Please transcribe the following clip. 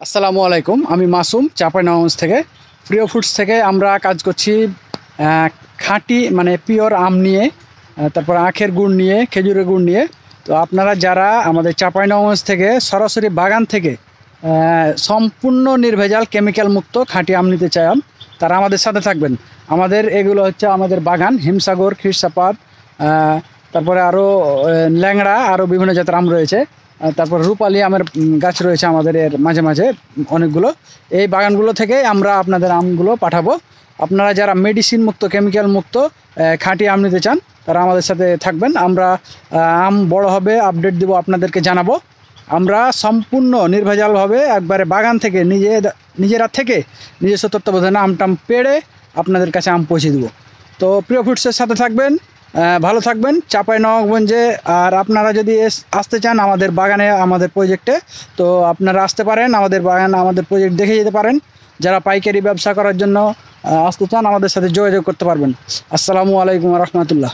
আসসালামু আলাইকুম। আমি মাসুম চাঁপাইনবাবগঞ্জ থেকে। প্রিয় ফুডস থেকে আমরা কাজ করছি খাঁটি মানে পিওর আম নিয়ে, তারপর আখের গুড় নিয়ে, খেজুরের গুড় নিয়ে। তো আপনারা যারা আমাদের চাঁপাইনবাবগঞ্জ থেকে সরাসরি বাগান থেকে সম্পূর্ণ নির্ভেজাল কেমিক্যাল মুক্ত খাঁটি আম নিতে চান, তারা আমাদের সাথে থাকবেন। আমাদের এগুলো হচ্ছে আমাদের বাগান, হিমসাগর, খিরসাপাত, তারপরে আরও ল্যাংড়া, আরও বিভিন্ন জাতের আম রয়েছে। তারপর রূপালি আমের গাছ রয়েছে আমাদের এর মাঝে মাঝে অনেকগুলো। এই বাগানগুলো থেকে আমরা আপনাদের আমগুলো পাঠাবো। আপনারা যারা মেডিসিন মুক্ত, কেমিক্যাল মুক্ত খাঁটি আম নিতে চান, তারা আমাদের সাথে থাকবেন। আমরা আম বড় হবে আপডেট দেবো, আপনাদেরকে জানাবো। আমরা সম্পূর্ণ নির্ভেজালভাবে একবারে বাগান থেকে নিজেরা থেকে নিজস্ব তত্ত্বাবধানে আমটাম পেড়ে আপনাদের কাছে আম পৌঁছে দেবো। তো প্রিয় ফুডসের সাথে থাকবেন, ভালো থাকবেন চাঁপাইনবাবগঞ্জে। আর আপনারা যদি আসতে চান আমাদের বাগানে, আমাদের প্রজেক্টে, তো আপনারা আসতে পারেন। আমাদের বাগান, আমাদের প্রজেক্ট দেখে যেতে পারেন। যারা পাইকারি ব্যবসা করার জন্য আসতে চান, আমাদের সাথে যোগাযোগ করতে পারবেন। আসসালামু আলাইকুম রহমতুল্লাহ।